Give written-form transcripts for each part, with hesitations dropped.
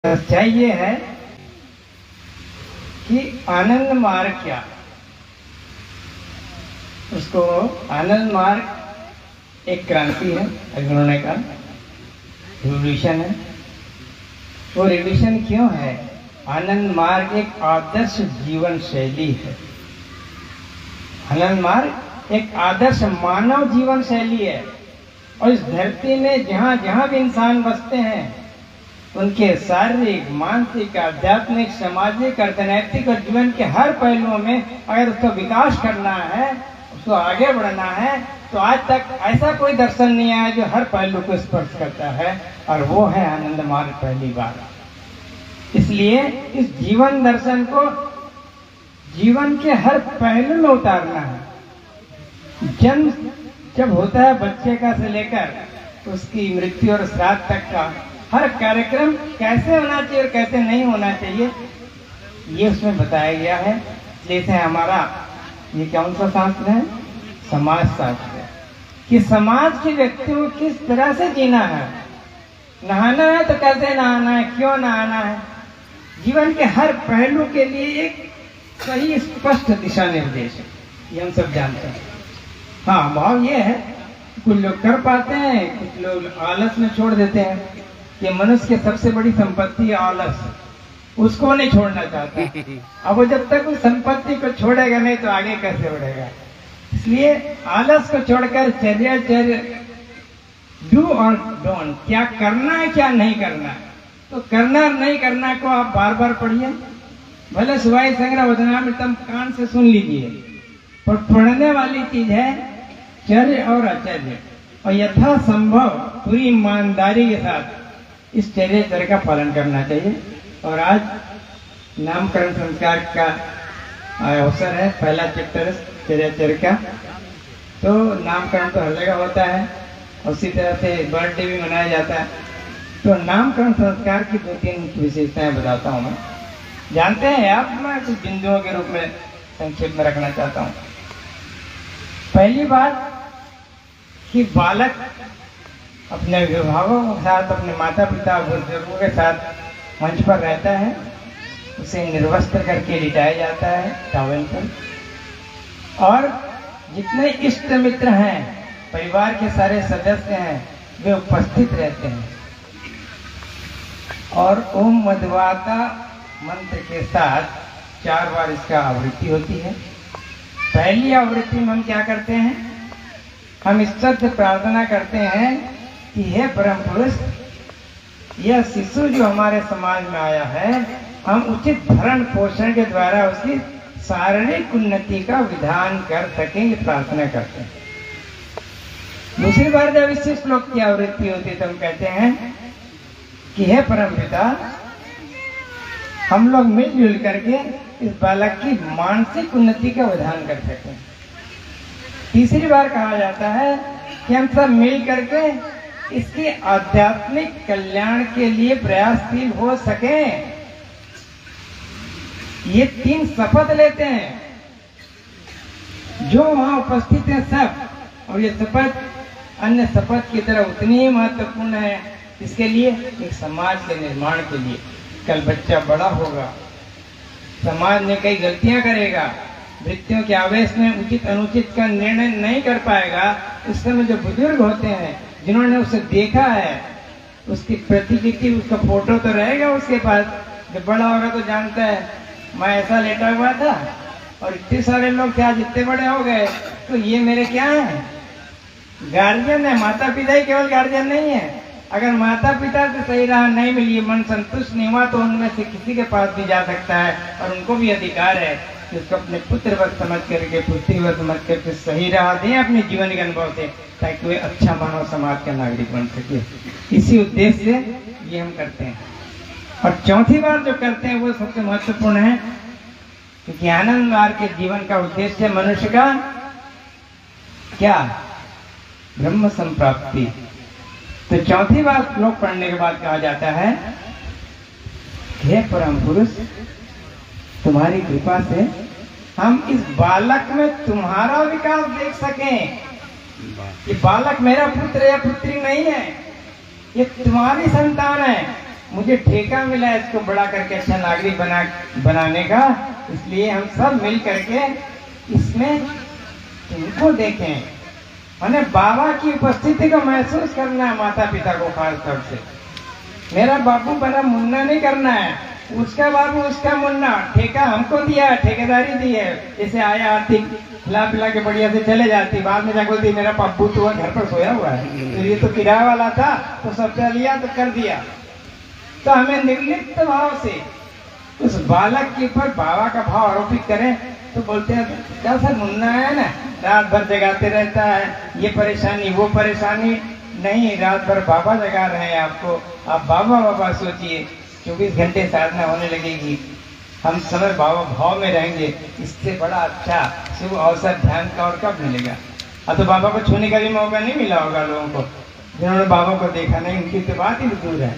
सच्चाई ये है कि आनंद मार्ग क्या, उसको आनंद मार्ग एक क्रांति है, उन्होंने कहा रिवोल्यूशन है। वो रिवोल्यूशन क्यों है? आनंद मार्ग एक आदर्श जीवन शैली है। आनंद मार्ग एक आदर्श मानव जीवन शैली है और इस धरती में जहाँ जहाँ भी इंसान बसते हैं उनके शारीरिक, मानसिक, आध्यात्मिक, सामाजिक, अर्थनैतिक और जीवन के हर पहलुओं में अगर उसका विकास करना है, उसको आगे बढ़ना है, तो आज तक ऐसा कोई दर्शन नहीं आया जो हर पहलू को स्पर्श करता है, और वो है आनंद मार्ग पहली बार। इसलिए इस जीवन दर्शन को जीवन के हर पहलू में उतारना है। जन्म जब होता है बच्चे का से लेकर उसकी मृत्यु और श्राद्ध तक का हर कार्यक्रम कैसे होना चाहिए और कैसे नहीं होना चाहिए, ये उसमें बताया गया है। जैसे हमारा ये कौन सा शास्त्र है? समाज शास्त्र है कि समाज के व्यक्ति को किस तरह से जीना है। नहाना है तो कैसे नहाना है, क्यों नहाना है, जीवन के हर पहलू के लिए एक सही स्पष्ट दिशा निर्देश है। ये हम सब जानते हैं। हाँ, भाव ये है कुछ लोग कर पाते हैं, कुछ लोग आलस में छोड़ देते हैं। ये मनुष्य की सबसे बड़ी संपत्ति आलस, उसको नहीं छोड़ना चाहता। अब वो जब तक उस संपत्ति को छोड़ेगा नहीं तो आगे कैसे बढ़ेगा। इसलिए आलस को छोड़कर चर्या डू और डोंट, क्या करना है क्या नहीं करना है, तो करना और नहीं करना को आप बार बार पढ़िए। भले सुवाई संग्रह वचनामृतम कान से सुन लीजिए, पर पढ़ने वाली चीज है चर्य और अचर्य, और यथा संभव पूरी ईमानदारी के साथ इस चर्य का पालन करना चाहिए। और आज नामकरण संस्कार का अवसर है, पहला चैप्टर चर्या का, तो नामकरण तो हर जगह होता है, उसी तरह से बर्थडे भी मनाया जाता है। तो नामकरण संस्कार की 2-3 विशेषताएं बताता हूँ मैं। जानते हैं आप, मैं कुछ बिंदुओं के रूप में संक्षेप में रखना चाहता हूँ। पहली बात कि बालक अपने अभिभावकों के साथ, अपने माता पिता बुजुर्गों के साथ मंच पर रहता है, उसे निर्वस्त्र करके लिटाया जाता है टॉवेल पर, और जितने इष्ट मित्र हैं, परिवार के सारे सदस्य हैं, वे उपस्थित रहते हैं, और ओम मध्वाता मंत्र के साथ 4 बार इसका आवृत्ति होती है। पहली आवृत्ति में हम क्या करते हैं? हम ईश्वर से प्रार्थना करते हैं कि हे परम पुरुष, यह शिशु जो हमारे समाज में आया है, हम उचित भरण पोषण के द्वारा उसकी शारीरिक उन्नति का विधान कर सकेंगे, प्रार्थना करते हैं। दूसरी बार जब इस श्लोक की आवृत्ति होती है तो हम कहते हैं कि हे परम पिता, हम लोग मिलजुल करके इस बालक की मानसिक उन्नति का विधान कर सकें। तीसरी बार कहा जाता है कि हम सब मिल करके इसके आध्यात्मिक कल्याण के लिए प्रयासशील हो सकें। ये 3 शपथ लेते हैं जो वहां उपस्थित हैं सब, और ये शपथ अन्य शपथ की तरह उतनी ही महत्वपूर्ण है। इसके लिए एक समाज के निर्माण के लिए, कल बच्चा बड़ा होगा, समाज में कई गलतियां करेगा, वृत्तियों के आवेश में उचित अनुचित का निर्णय नहीं कर पाएगा। उस समय जो बुजुर्ग होते हैं, जिन्होंने उसे देखा है, उसकी प्रतिलिपि, उसका फोटो तो रहेगा उसके पास। जब बड़ा होगा तो जानता है मैं ऐसा लेटा हुआ था और इतने सारे लोग क्या जितने बड़े हो गए, तो ये मेरे क्या है? गार्जियन है। माता पिता ही केवल गार्जियन नहीं है। अगर माता पिता से सही राह नहीं मिली, मन संतुष्ट नहीं हुआ, तो उनमें से किसी के पास भी जा सकता है, और उनको भी अधिकार है कि उसको अपने पुत्रवत समझ करके, पुत्रीवत समझ करके सही राह दें अपने जीवन के अनुभव से, ताकि वे अच्छा मानव समाज का नागरिक बन सके। इसी उद्देश्य से ये हम करते हैं। और चौथी बार जो करते हैं वो सबसे महत्वपूर्ण है, क्योंकि आनंद मार्ग के जीवन का उद्देश्य मनुष्य का क्या? ब्रह्म संप्राप्ति। तो चौथी बार श्लोक पढ़ने के बाद कहा जाता है, हे परम पुरुष, तुम्हारी कृपा से हम इस बालक में तुम्हारा विकास देख सकें। ये बालक मेरा पुत्र या पुत्री नहीं है, ये तुम्हारी संतान है, मुझे ठेका मिला है इसको बड़ा करके अच्छा नागरिक बनाने का, इसलिए हम सब मिल करके इसमें इनको देखें। मैंने बाबा की उपस्थिति को महसूस करना है, माता पिता को खास तौर से। मेरा बाबू बड़ा मुन्ना नहीं करना है, उसका बाबू उसका मुन्ना। ठेका हमको दिया, ठेकेदारी दी है। जैसे आया आर्थिक खिला पिला के बढ़िया से चले जाती, बाद में जाकर बोलती मेरा पप्पू तो घर पर सोया हुआ है, तो ये तो किराया वाला था तो सबसे लिया तो कर दिया। तो हमें निर्लिप्त भाव से उस बालक के ऊपर बाबा का भाव आरोपित करें तो बोलते हैं क्या सर मुन्ना है ना, रात भर जगाते रहता है, ये परेशानी वो परेशानी। नहीं, रात भर बाबा जगा रहे हैं आपको, आप बाबा बाबा सोचिए, 24 घंटे साधना होने लगेगी, हम समय बाबा भाव में रहेंगे। इससे बड़ा अच्छा शुभ अवसर ध्यान का और कब मिलेगा। अब तो बाबा को छूने का भी मौका नहीं मिला होगा लोगों को, जिन्होंने बाबा को देखा नहीं, उनकी तो बात ही दूर है।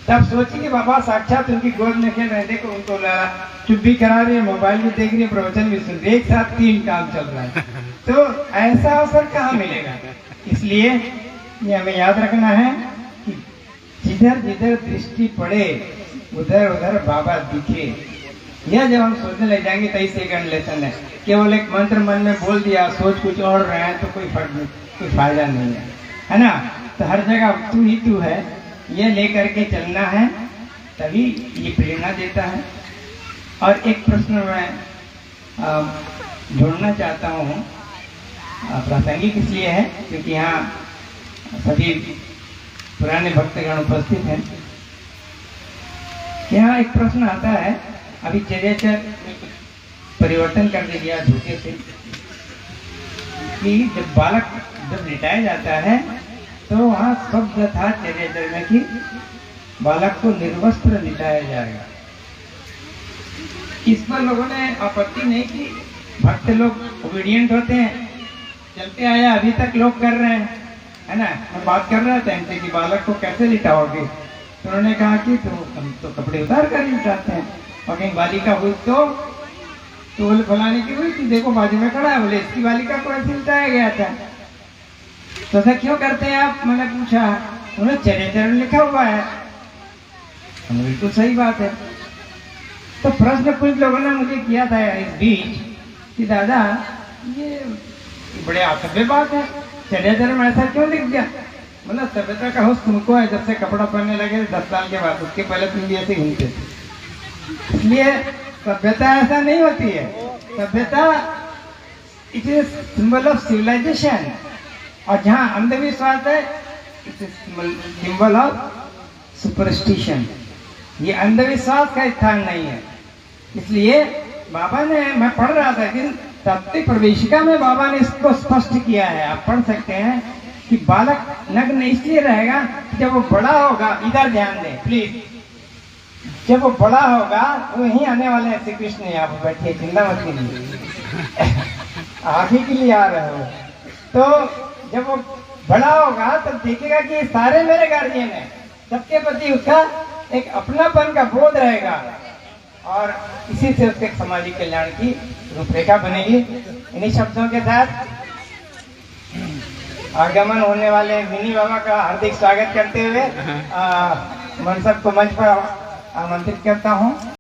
तब सोचिए कि बाबा साक्षात उनकी गोद में खेल रहे, देखो उनको चुप भी करा रही है, मोबाइल भी देख रही है, प्रवचन भी सुन रही है, एक साथ 3 काम चल रहा है। तो ऐसा अवसर कहाँ मिलेगा। इसलिए ये हमें याद रखना है कि जिधर जिधर दृष्टि पड़े उधर उधर बाबा दिखे। यह जब हम सोचने लग जाएंगे तो सेकंड लेसन है, केवल एक मंत्र मन में बोल दिया, सोच कुछ और रहे हैं तो कोई फर्क नहीं, कोई फायदा नहीं है ना। तो हर जगह तू ही तू है, ये लेकर के चलना है, तभी ये प्रेरणा देता है। और एक प्रश्न मैं जोड़ना चाहता हूँ, प्रासंगिक इसलिए है क्योंकि यहाँ सभी पुराने भक्तगण उपस्थित हैं। यहाँ एक प्रश्न आता है, अभी चर्याचर परिवर्तन कर दिया धोखे से, कि जब बालक जब लिटाया जाता है तो वहाँ शब्द था चर्याचर में कि बालक को निर्वस्त्र लिटाया जाएगा। इस पर लोगों ने आपत्ति नहीं की, भक्त लोग ओबीडियंट होते हैं, चलते आया, अभी तक लोग कर रहे हैं, है ना। मैं बात कर रहा था इनसे कि बालक को कैसे लिटाओगे, तो उन्होंने कहा कि तो हम तो कपड़े उतार कर लिटाते हैं। और कहीं बालिका हुई तो बोले फलाने की हुई थी, देखो बाजू में खड़ा है, बोले इसकी बालिका को ऐसे लिटाया गया था। तो ऐसा क्यों करते हैं आप, मैंने पूछा। उन्होंने चर्याचरण लिखा हुआ है। बिल्कुल सही बात है। तो प्रश्न कुछ लोगों ने मुझे किया था इस बीच कि दादा ये बड़े असभ्य बात है, चर्याचरण में ऐसा क्यों लिख दिया। मतलब सभ्यता का होश तुमको है, जब से कपड़ा पहनने लगे 10 साल के बाद, उसके पहले तुम भी ऐसे घूमते थे। इसलिए सभ्यता ऐसा नहीं होती है। सभ्यता it is symbol of civilization, और जहाँ अंधविश्वास है it is symbol of superstition. ये अंधविश्वास का स्थान नहीं है। इसलिए बाबा ने, मैं पढ़ रहा था कि तत्व प्रवेशिका में बाबा ने इसको स्पष्ट किया है, आप पढ़ सकते हैं कि बालक नग्न इसलिए रहेगा कि जब वो बड़ा होगा, इधर ध्यान दें प्लीज, जब वो बड़ा होगा वो यहीं आने वाले हैं। श्री कृष्ण यहाँ पर बैठिए, चिंता मत कीजिए, आप ही के लिए आ रहे हो। तो जब वो बड़ा होगा तब देखेगा कि सारे मेरे गार्जियन हैं, सबके प्रति उसका एक अपनापन का बोध रहेगा, और इसी से उसके सामाजिक कल्याण की रूपरेखा बनेगी। इन्हीं शब्दों के साथ आगमन होने वाले मिनी बाबा का हार्दिक स्वागत करते हुए मनसब को मंच पर आमंत्रित करता हूँ।